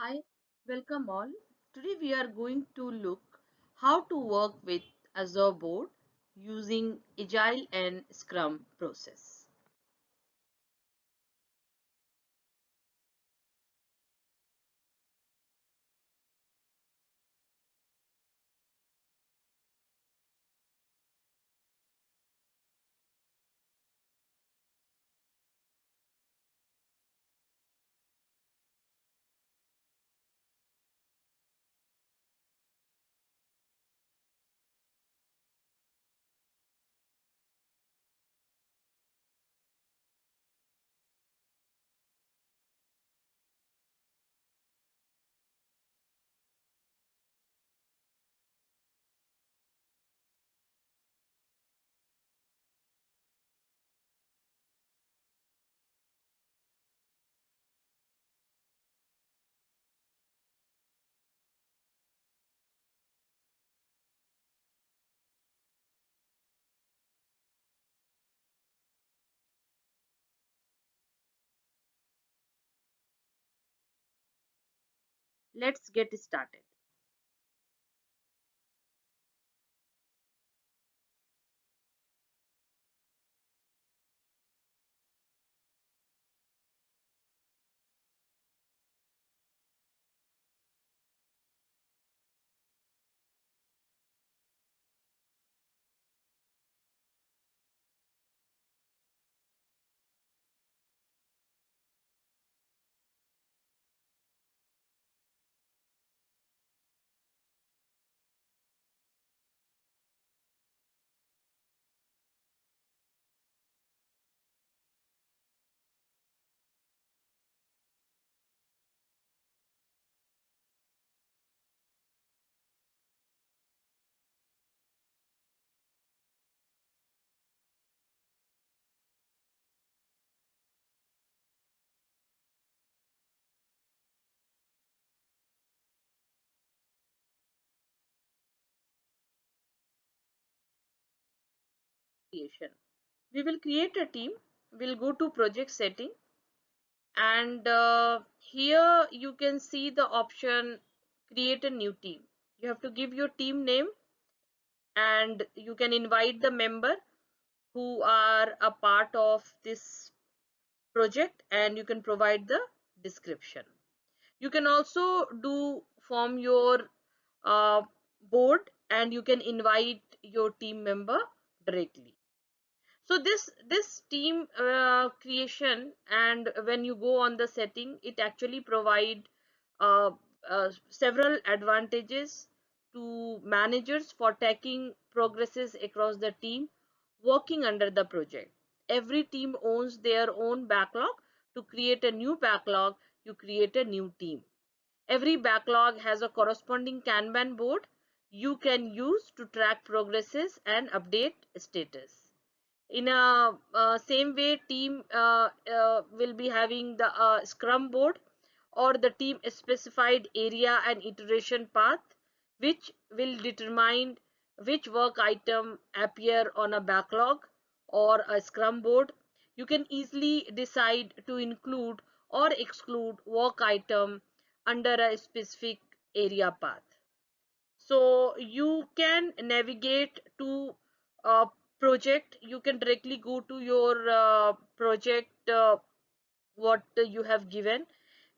Hi, welcome all. Today we are going to look how to work with Azure board using Agile and Scrum process. Let's get started. Creation. We will create a team. We'll go to project setting, and here you can see the option create a new team. You have to give your team name, and you can invite the member who are a part of this project, and you can provide the description. You can also do form your uh, board, and you can invite your team member directly. So this team creation, and when you go on the setting, it actually provide uh, several advantages to managers for taking progresses across the team working under the project. Every team owns their own backlog. To create a new backlog, you create a new team. Every backlog has a corresponding Kanban board you can use to track progresses and update status. In a same way, team will be having the Scrum board or the team specified area and iteration path, which will determine which work item appear on a backlog or a Scrum board. You can easily decide to include or exclude work item under a specific area path. So you can navigate to a project. You can directly go to your project, what you have given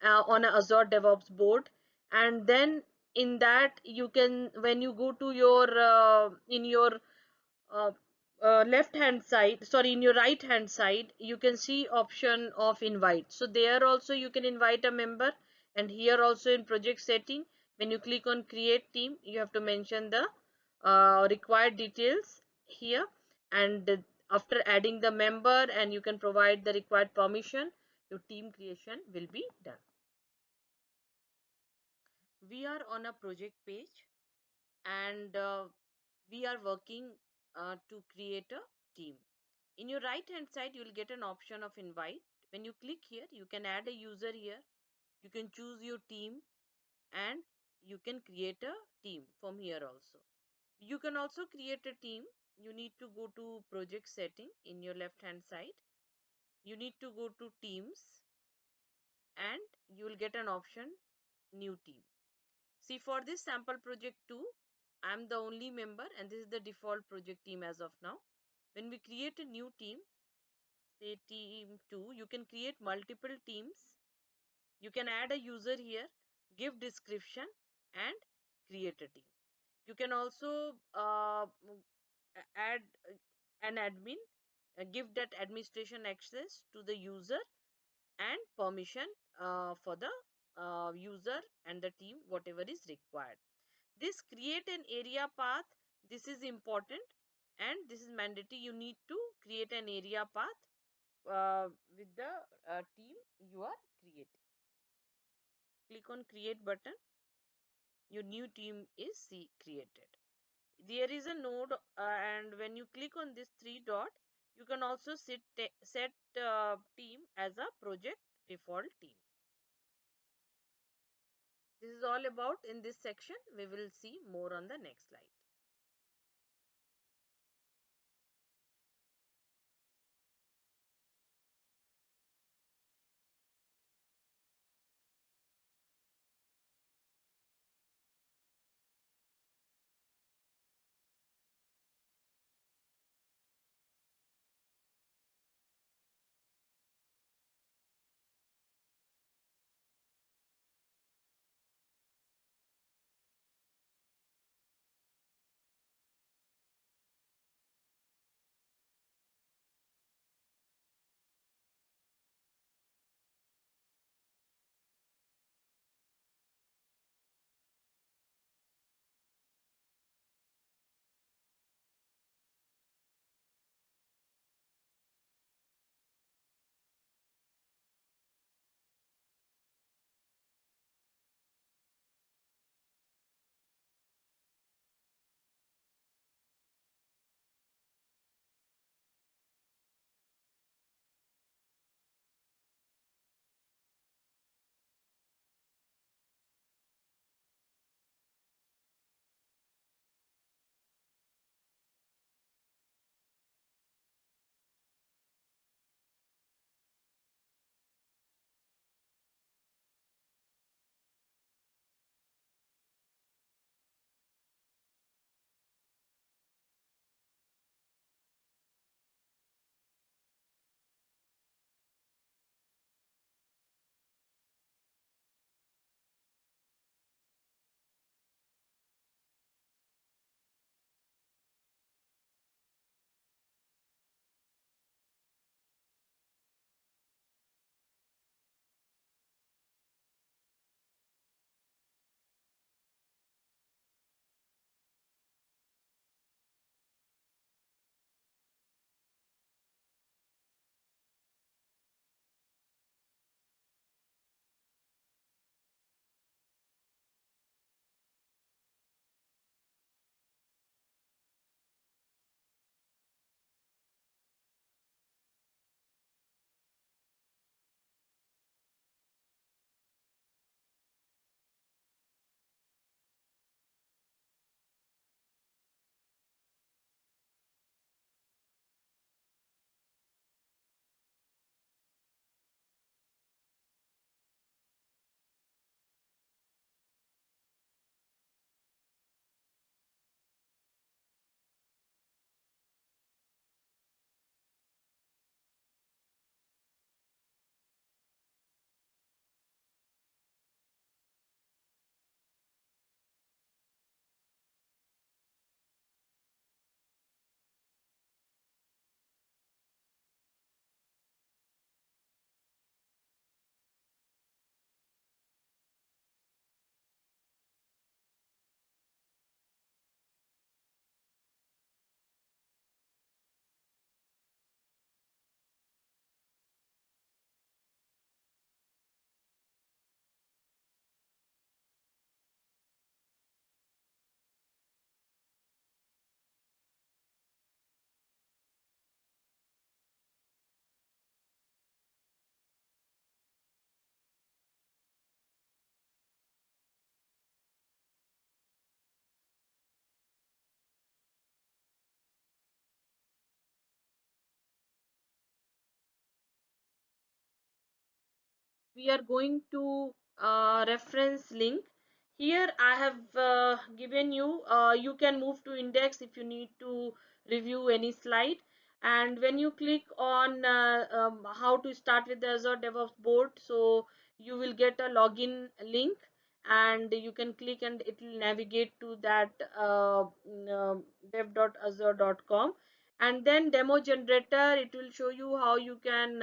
on a Azure DevOps board, and then in that you can, when you go to your in your uh, left hand side, sorry, in your right hand side, you can see option of invite. So there also you can invite a member, and here also in project setting, when you click on create team, you have to mention the required details here, and after adding the member, and you can provide the required permission, your team creation will be done. We are on a project page, and we are working to create a team. In your right hand side, you will get an option of invite. When you click here, you can add a user here. You can choose your team, and you can create a team from here also. You can also create a team. You need to go to project setting in your left hand side. You need to go to teams, and you will get an option new team. See, for this sample project 2, I am the only member and this is the default project team as of now. When we create a new team, say team 2, you can create multiple teams. You can add a user here, give description and create a team. You can also add an admin, give that administration access to the user and permission for the user and the team, whatever is required. This create an area path. This is important and this is mandatory. You need to create an area path with the team you are creating. Click on create button. Your new team is created. There is a node and when you click on this three dot, you can also set team as a project default team. This is all about in this section. We will see more on the next slide. We are going to reference link. Here I have given you, you can move to index if you need to review any slide. And when you click on how to start with the Azure DevOps board, so you will get a login link, and you can click and it will navigate to that dev.azure.com. And then demo generator, it will show you how you can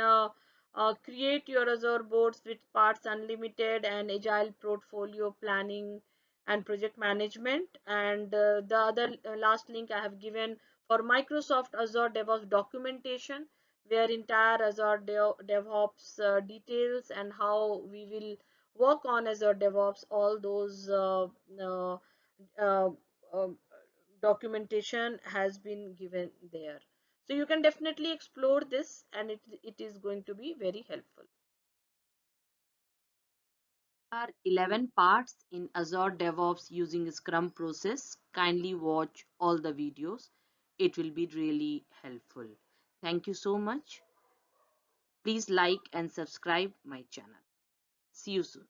create your Azure boards with parts unlimited and agile portfolio planning and project management. And the other last link I have given for Microsoft Azure DevOps documentation, where entire Azure DevOps details and how we will work on Azure DevOps, all those uh, uh, uh, documentation has been given there. So you can definitely explore this, and it is going to be very helpful. There are 11 parts in Azure DevOps using Scrum process. Kindly watch all the videos. It will be really helpful. Thank you so much. Please like and subscribe my channel. See you soon.